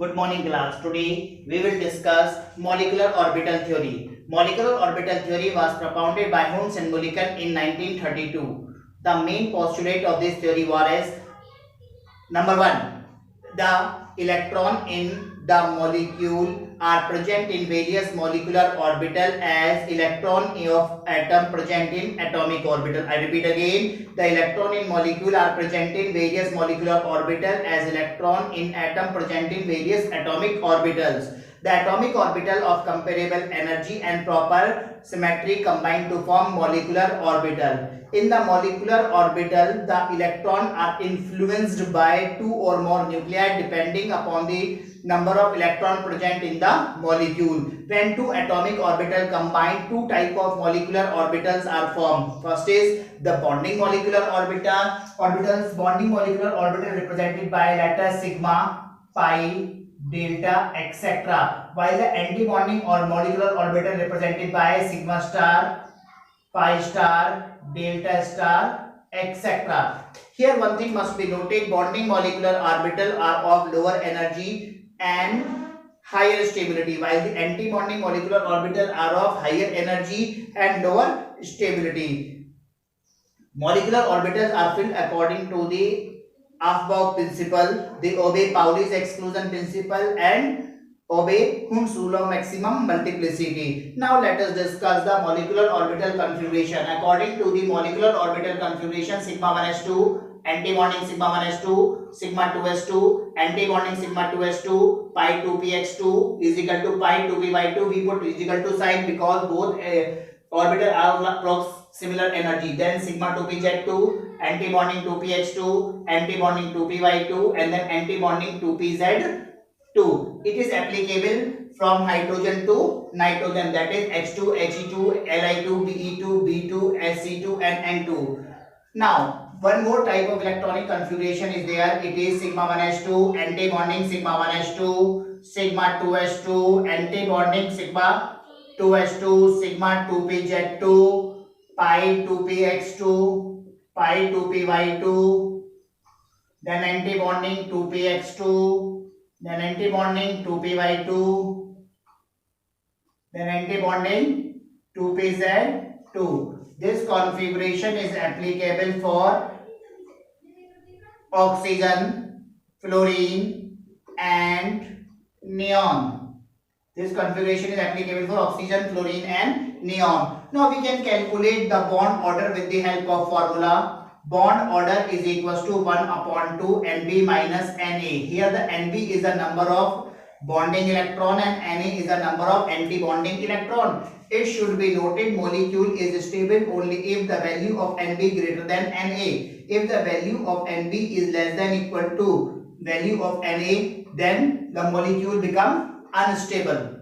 Good morning class. Today we will discuss molecular orbital theory. Molecular orbital theory was propounded by Holmes and Mulliken in 1932. The main postulate of this theory was number 1, the electron in the molecule are present in various molecular orbital as electron of atom present in atomic orbital. I repeat again, the electron in molecule are present in various molecular orbital as electron in atom present in various atomic orbitals. The atomic orbital of comparable energy and proper symmetry combine to form molecular orbital. In the molecular orbital, the electrons are influenced by two or more nuclei depending upon the number of electrons present in the molecule. When two atomic orbitals combine, two type of molecular orbitals are formed. First is the bonding molecular orbitals. Bonding molecular orbital represented by letters sigma, pi, delta, etc. While the anti-bonding or molecular orbital represented by sigma star, pi star, delta star, etc. Here one thing must be noted, bonding molecular orbital are of lower energy and higher stability, while the anti-bonding molecular orbital are of higher energy and lower stability. Molecular orbitals are filled according to the Aufbau principle. They obey Pauli's exclusion principle and obey Hund's rule of maximum multiplicity. Now let us discuss the molecular orbital configuration. According to the molecular orbital configuration, sigma 1s2, anti-bonding sigma 1s2, sigma 2s2, anti-bonding sigma 2s2, pi 2px2 is equal to pi 2py2. We put is equal to sign because both orbital are similar energy. Then sigma 2pz2, anti-bonding 2px2, anti-bonding 2py2, and then anti-bonding 2pz2. It is applicable from hydrogen to nitrogen, that is H2, He2, Li2, Be2, B2, Sc2 and N2. Now one more type of electronic configuration is there. It is sigma 1s2, anti-bonding sigma 1s2, sigma 2s2, anti-bonding sigma 2s2, sigma 2pz2, pi 2px2, pi 2py2, then anti-bonding 2px2, then anti-bonding 2py2, then anti-bonding 2pz2. This configuration is applicable for oxygen, fluorine and neon. This configuration is applicable for oxygen, fluorine and neon. Now we can calculate the bond order with the help of formula. Bond order is equals to 1 upon 2 Nb minus Na. Here the Nb is the number of bonding electron and Na is the number of anti-bonding electron. It should be noted molecule is stable only if the value of Nb greater than Na. If the value of Nb is less than equal to value of Na, then the molecule become unstable.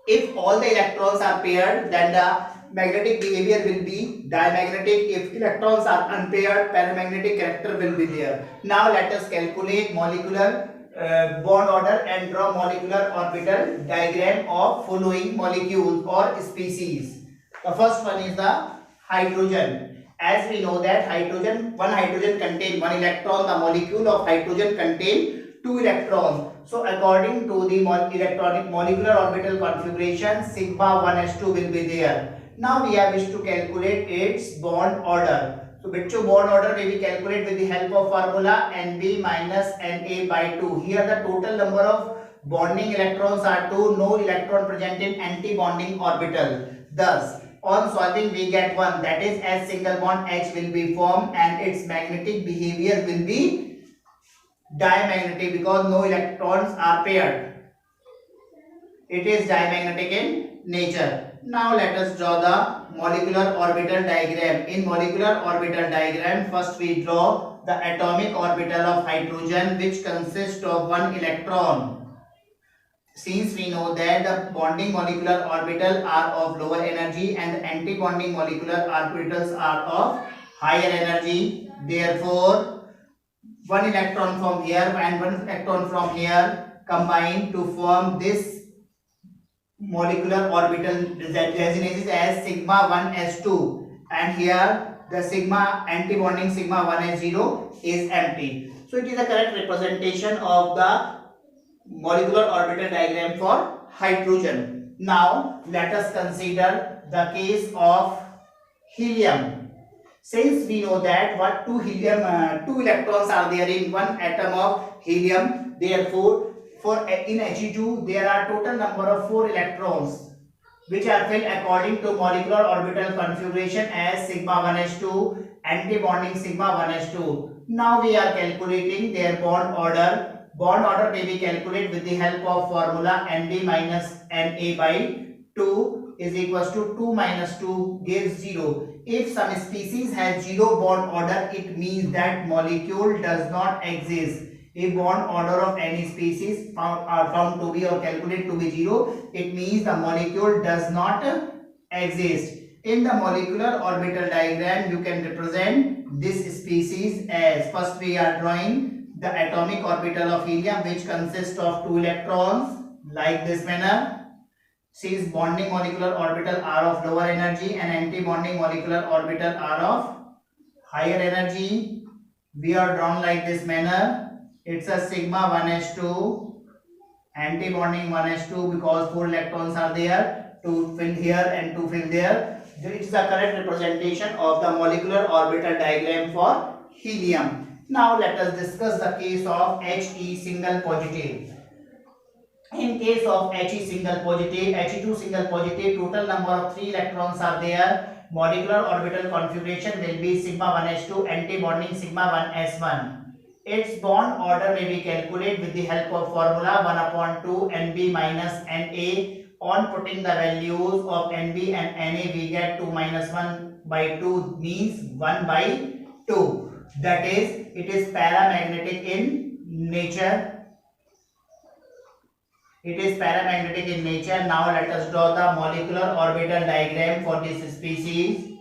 If all the electrons are paired, then the magnetic behavior will be diamagnetic. If electrons are unpaired, paramagnetic character will be there. Now let us calculate molecular bond order and draw molecular orbital diagram of following molecules or species. The first one is the hydrogen. As we know that one hydrogen contain one electron, the molecule of hydrogen contain two electrons. So according to the electronic molecular orbital configuration, sigma 1s2 will be there. Now we are wish to calculate its bond order. So bachcho bond order may be calculate with the help of formula Nb minus Na by 2. Here the total number of bonding electrons are 2. No electron present in anti-bonding orbital. Thus on solving we get 1, that is as single bond H will be formed and its magnetic behavior will be diamagnetic because no electrons are paired. It is diamagnetic in nature. Now let us draw the molecular orbital diagram. In molecular orbital diagram, first we draw the atomic orbital of hydrogen, which consists of one electron. Since we know that the bonding molecular orbital are of lower energy and the anti-bonding molecular orbitals are of higher energy, therefore one electron from here and one electron from here combine to form this molecular orbital designated as sigma 1s2, and here the sigma anti-bonding sigma 1s0 is empty. So it is a correct representation of the molecular orbital diagram for hydrogen. Now let us consider the case of helium. Since we know that what two electrons are there in one atom of helium, therefore in He2 there are total number of 4 electrons which are filled according to molecular orbital configuration as sigma 1s2, anti-bonding sigma 1s2. Now we are calculating their bond order. Bond order may be calculated with the help of formula Nb minus Na by 2 is equals to 2 minus 2 gives 0. If some species has 0 bond order, it means that molecule does not exist. If bond order of any species are found to be or calculated to be 0, it means the molecule does not exist. In the molecular orbital diagram, you can represent this species as, first we are drawing the atomic orbital of helium, which consists of 2 electrons like this manner. Since bonding molecular orbital are of lower energy and anti-bonding molecular orbital are of higher energy, we are drawn like this manner. It's a sigma 1s2, anti-bonding 1s2 because 4 electrons are there, 2 filled here and 2 filled there. It's the correct representation of the molecular orbital diagram for helium. Now let us discuss the case of He single positive. In case of He single positive, He2 single positive, total number of 3 electrons are there. Molecular orbital configuration will be sigma 1s2, anti-bonding sigma 1s1. Its bond order may be calculated with the help of formula 1 upon 2 Nb minus Na. On putting the values of Nb and Na, we get 2 minus 1 by 2 means 1 by 2. That is, it is paramagnetic in nature. It is paramagnetic in nature. Now let us draw the molecular orbital diagram for this species.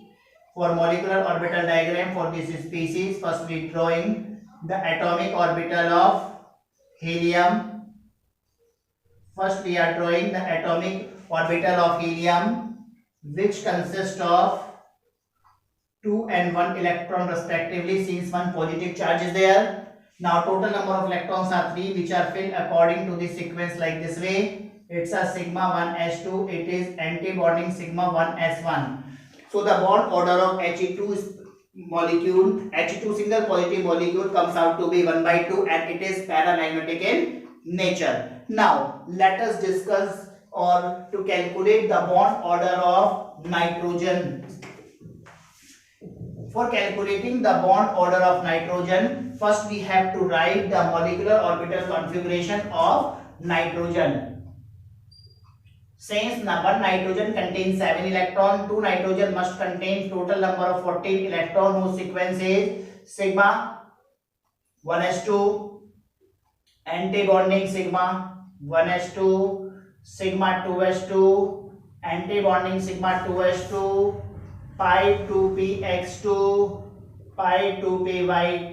For molecular orbital diagram for this species, first we drawing the atomic orbital of helium. First we are drawing the atomic orbital of helium, which consists of 2 and 1 electron respectively, since one positive charge is there. Now total number of electrons are 3, which are filled according to the sequence like this way. It's a sigma 1s2, it is anti-bonding sigma 1s1. So the bond order of He2 molecule, He2 single positive molecule comes out to be 1 by 2 and it is paramagnetic in nature. Now let us discuss or to calculate the bond order of nitrogen. For calculating the bond order of nitrogen, first we have to write the molecular orbital configuration of nitrogen. Since one nitrogen contains 7 electrons, 2 nitrogen must contain total number of 14 electrons, whose sequence is sigma 1s2, anti-bonding sigma 1s2, sigma 2s2, anti-bonding sigma 2s2, pi 2px2, pi 2py2,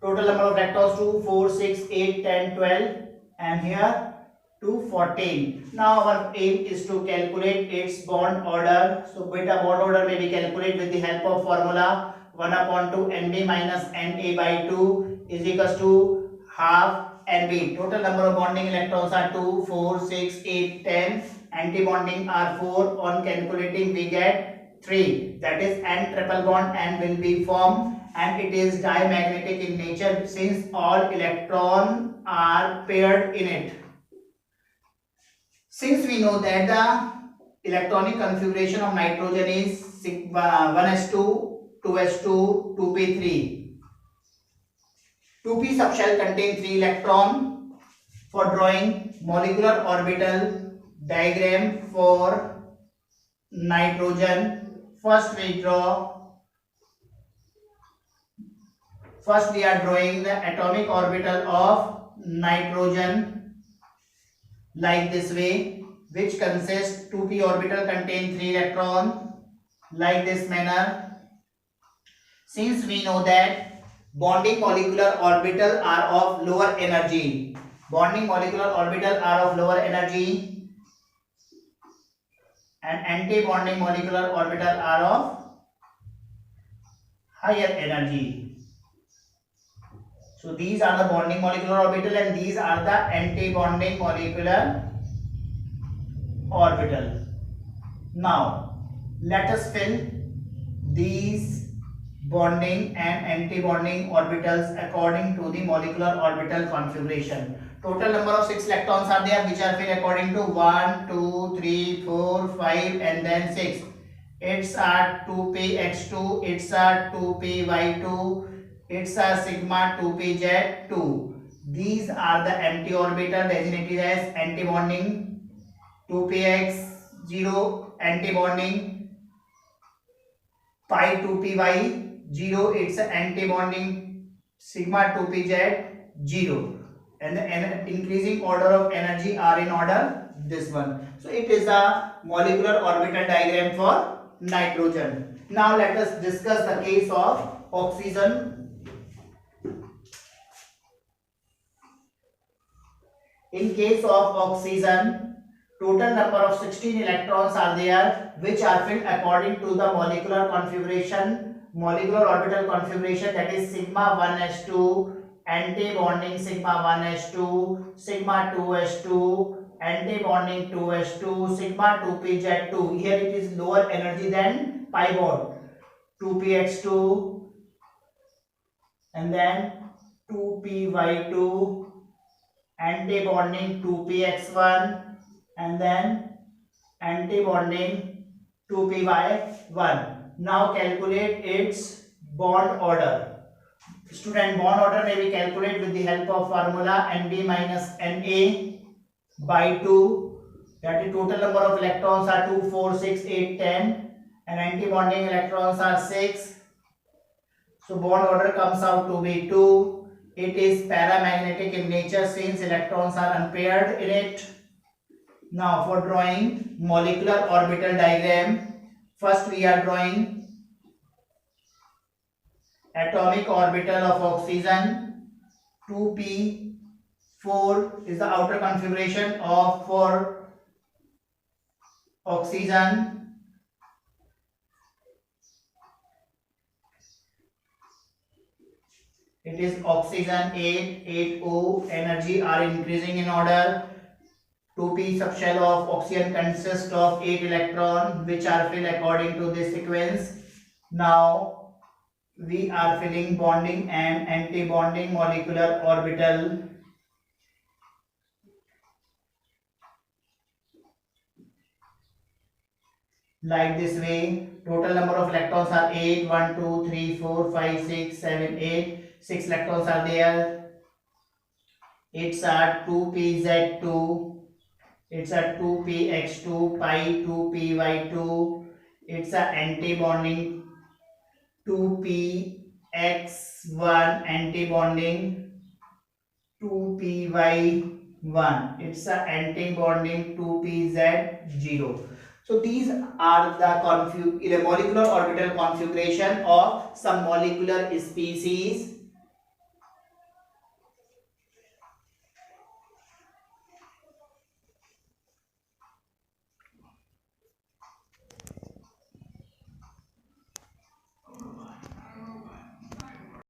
total number of electrons 2, 4, 6, 8, 10, 12 and here 2, 14. Now our aim is to calculate its bond order. So beta bond order may be calculated with the help of formula 1 upon 2 Nb minus Na by 2 is equals to half Nb. Total number of bonding electrons are 2, 4, 6, 8, 10. Anti-bonding are 4. On calculating we get 3. That is N triple bond N will be formed and it is diamagnetic in nature since all electrons are paired in it. Since we know that the electronic configuration of nitrogen is 1s2, 2s2, 2p3. 2p subshell contain 3 electrons. For drawing molecular orbital diagram for nitrogen, first we are drawing the atomic orbital of nitrogen like this way, which consists 2p orbital contain 3 electrons like this manner. Since we know that bonding molecular orbital are of lower energy, and anti-bonding molecular orbital are of higher energy. So So these are the bonding molecular orbital and these are the anti-bonding molecular orbital. Now let us fill these bonding and anti-bonding orbitals according to the molecular orbital configuration. Total number of 6 electrons are there, which are filled according to 1, 2, 3, 4, 5 and then 6. It's a 2px2, it's a 2py2, it's a sigma 2pz2. These are the empty orbital designated as antibonding. 2px0 antibonding, pi 2py0 it's an antibonding, sigma 2pz0, and the increasing order of energy are in order this one. So it is a molecular orbital diagram for nitrogen. Now let us discuss the case of oxygen. In case of oxygen, total number of 16 electrons are there, which are filled according to the molecular configuration, molecular orbital configuration, that is sigma 1s2 anti-bonding sigma 1s2, sigma 2s2 anti-bonding 2s2, sigma 2pz2. Here it is lower energy than pi bond, 2px2 and then 2py2 anti-bonding 2px1 and then anti-bonding 2py1. Now calculate its bond order. Student, bond order may be calculated with the help of formula Nb minus Na by 2. That is total number of electrons are 2, 4, 6, 8, 10 and anti-bonding electrons are 6. So bond order comes out to be 2. It is paramagnetic in nature since electrons are unpaired in it. Now for drawing molecular orbital diagram, first we are drawing atomic orbital of oxygen. 2p4 is the outer configuration of for oxygen. It is oxygen 8, 8O, energy are increasing in order. 2p subshell of oxygen consists of 8 electrons which are filled according to this sequence. Now we are filling bonding and anti-bonding molecular orbital. Like this way, total number of electrons are 8, 1, 2, 3, 4, 5, 6, 7, 8. 6 electrons are there. It's a 2pz2, it's a 2px2, pi 2py2, it's a anti-bonding 2px1, anti-bonding 2py1, it's a anti-bonding 2pz0. So these are the molecular orbital configuration of some molecular species